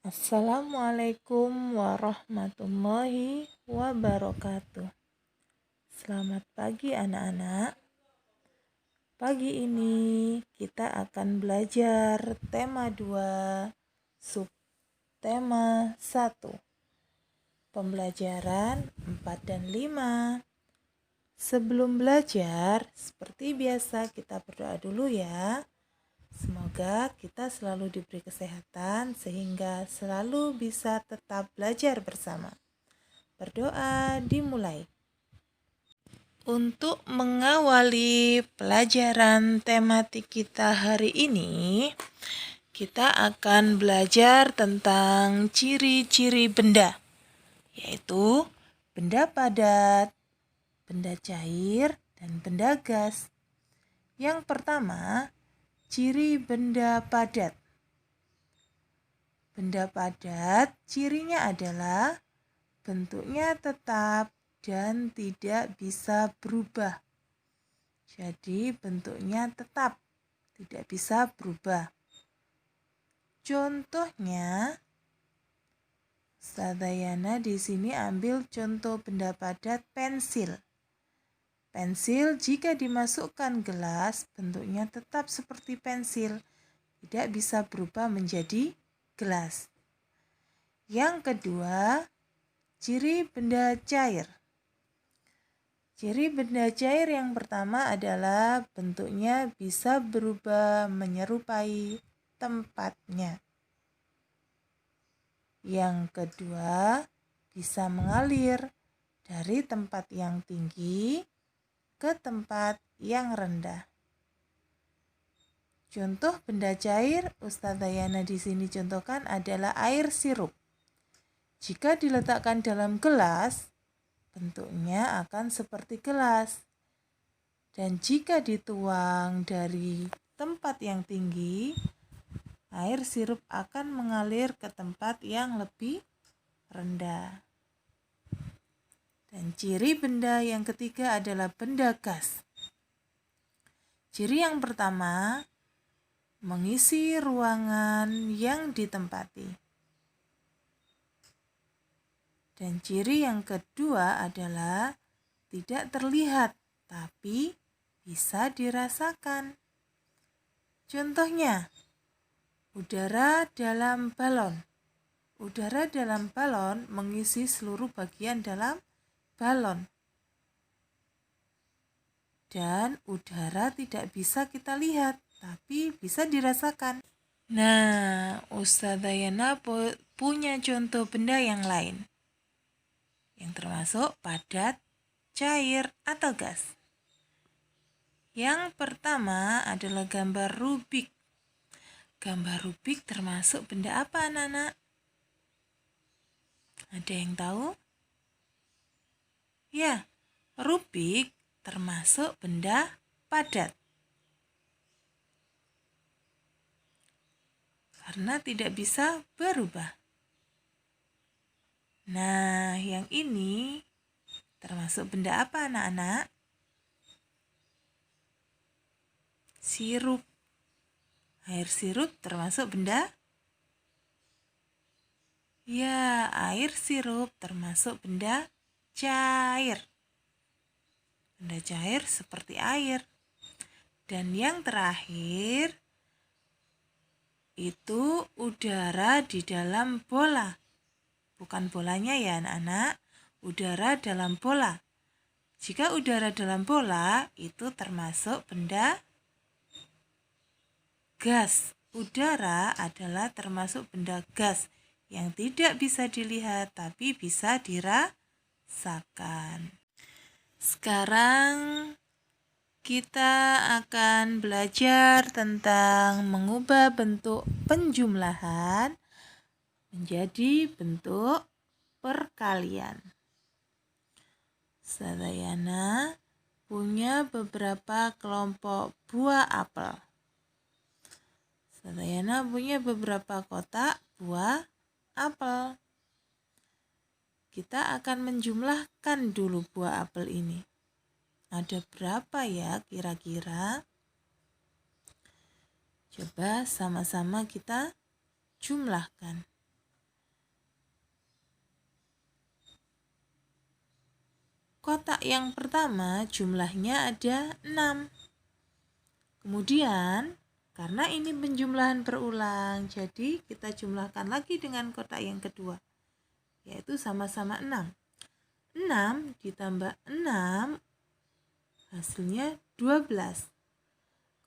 Assalamualaikum warahmatullahi wabarakatuh. Selamat pagi anak-anak. Pagi ini kita akan belajar tema 2, subtema 1. Pembelajaran 4 dan 5. Sebelum belajar, seperti biasa kita berdoa dulu ya. Semoga kita selalu diberi kesehatan sehingga selalu bisa tetap belajar bersama. Berdoa dimulai. Untuk mengawali pelajaran tematik kita hari ini, kita akan belajar tentang ciri-ciri benda, yaitu benda padat, benda cair, dan benda gas. Yang pertama, ciri benda padat. Benda padat cirinya adalah bentuknya tetap dan tidak bisa berubah. Jadi bentuknya tetap, tidak bisa berubah. Contohnya, Ustazah Dayana di sini ambil contoh benda padat pensil. Pensil jika dimasukkan gelas, bentuknya tetap seperti pensil, tidak bisa berubah menjadi gelas. Yang kedua, ciri benda cair. Ciri benda cair yang pertama adalah bentuknya bisa berubah menyerupai tempatnya. Yang kedua, bisa mengalir dari tempat yang tinggi ke tempat yang rendah. Contoh benda cair Ustazah Dayana di sini contohkan adalah air sirup. Jika diletakkan dalam gelas, bentuknya akan seperti gelas. Dan jika dituang dari tempat yang tinggi, air sirup akan mengalir ke tempat yang lebih rendah. Dan ciri benda yang ketiga adalah benda gas. Ciri yang pertama, mengisi ruangan yang ditempati. Dan ciri yang kedua adalah tidak terlihat, tapi bisa dirasakan. Contohnya, udara dalam balon. Udara dalam balon mengisi seluruh bagian dalam balon. Dan udara tidak bisa kita lihat, tapi bisa dirasakan. Nah, Ustazah Dayana punya contoh benda yang lain, yang termasuk padat, cair, atau gas. Yang pertama adalah gambar Rubik. Gambar Rubik termasuk benda apa, anak-anak? Ada yang tahu? Ya, Rubik termasuk benda padat. Karena tidak bisa berubah. Nah, yang ini termasuk benda apa, anak-anak? Sirup. Air sirup termasuk benda? Ya, air sirup termasuk benda cair. Benda cair seperti air. Dan yang terakhir, itu udara di dalam bola. Bukan bolanya ya anak-anak, udara dalam bola. Jika udara dalam bola, itu termasuk benda gas. Udara adalah termasuk benda gas yang tidak bisa dilihat tapi bisa dirasakan. Sekarang kita akan belajar tentang mengubah bentuk penjumlahan menjadi bentuk perkalian. Ustazah Dayana punya beberapa kelompok buah apel. Ustazah Dayana punya beberapa kotak buah apel. Kita akan menjumlahkan dulu buah apel ini. Ada berapa ya kira-kira? Coba sama-sama kita jumlahkan. kotak yang pertama jumlahnya ada 6. Kemudian karena ini penjumlahan berulang, jadi kita jumlahkan lagi dengan kotak yang kedua, yaitu sama-sama 6. 6 ditambah 6 hasilnya 12.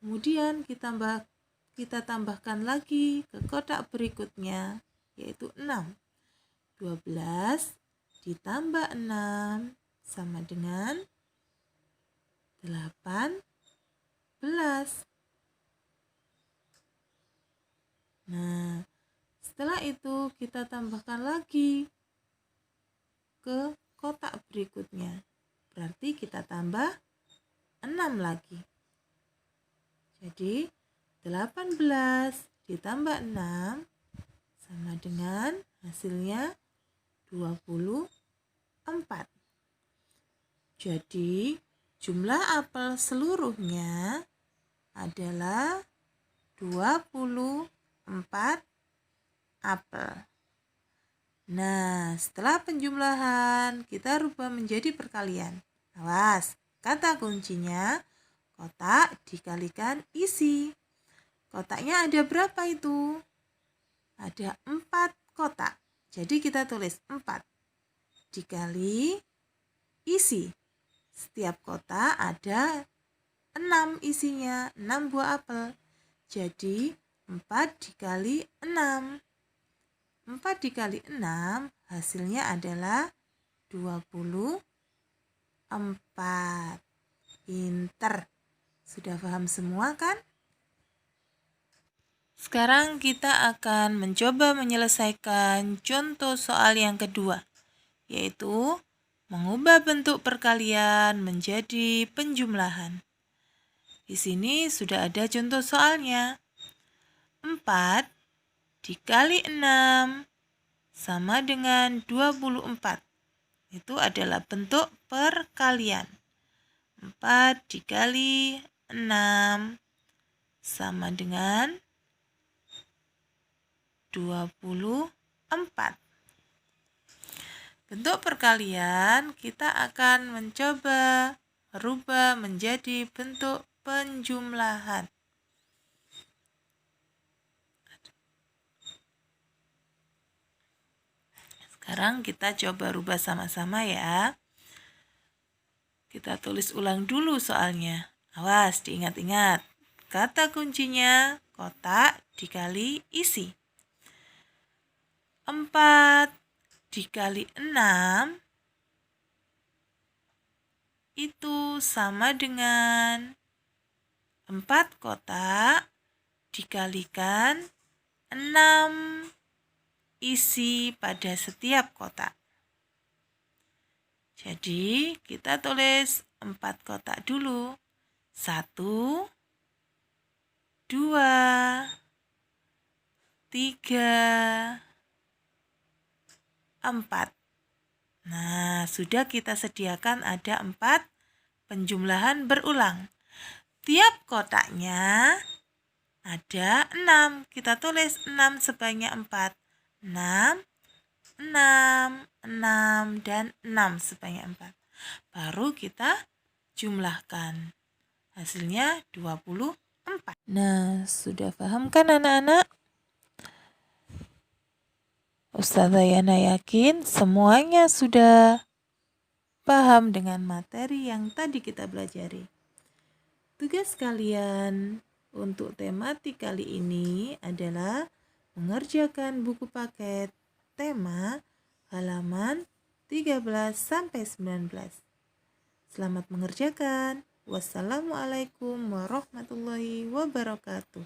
Kemudian kita tambahkan lagi ke kotak berikutnya, yaitu 6. 12 ditambah 6 sama dengan 18. Nah, setelah itu kita tambahkan lagi ke kotak berikutnya. Berarti kita tambah 6 lagi. Jadi 18 ditambah 6 sama dengan hasilnya 24. Jadi jumlah apel seluruhnya adalah 24 apel. Nah, setelah penjumlahan kita rubah menjadi perkalian. Awas, kata kuncinya kotak dikalikan isi. Kotaknya ada berapa itu? Ada 4 kotak. Jadi kita tulis 4 dikali isi. Setiap kotak ada 6 isinya, 6 buah apel. Jadi 4 dikali 6. 4 dikali 6 hasilnya adalah 24. Pinter. Sudah paham semua kan? Sekarang kita akan mencoba menyelesaikan contoh soal yang kedua, yaitu mengubah bentuk perkalian menjadi penjumlahan. Di sini sudah ada contoh soalnya. 4 dikali 6 sama dengan 24. Itu adalah bentuk perkalian. 4 dikali 6 sama dengan 24. Bentuk perkalian kita akan mencoba merubah menjadi bentuk penjumlahan. Sekarang kita coba rubah sama-sama ya. Kita tulis ulang dulu soalnya. Awas, diingat-ingat. Kata kuncinya kotak dikali isi. 4 dikali 6 itu sama dengan 4 kotak dikalikan 6 isi pada setiap kotak. Jadi kita tulis 4 kotak dulu. 1, 2, 3, 4. Nah, sudah kita sediakan ada 4 penjumlahan berulang. Tiap kotaknya ada 6. Kita tulis 6 sebanyak 4. 6, 6, 6, dan 6 sebanyak 4. Baru kita jumlahkan. Hasilnya 24. Nah, sudah paham kan anak-anak? Ustazah Yana yakin semuanya sudah paham dengan materi yang tadi kita pelajari. Tugas kalian untuk tematik kali ini adalah mengerjakan buku paket tema halaman 13-19. Selamat mengerjakan. Wassalamualaikum warahmatullahi wabarakatuh.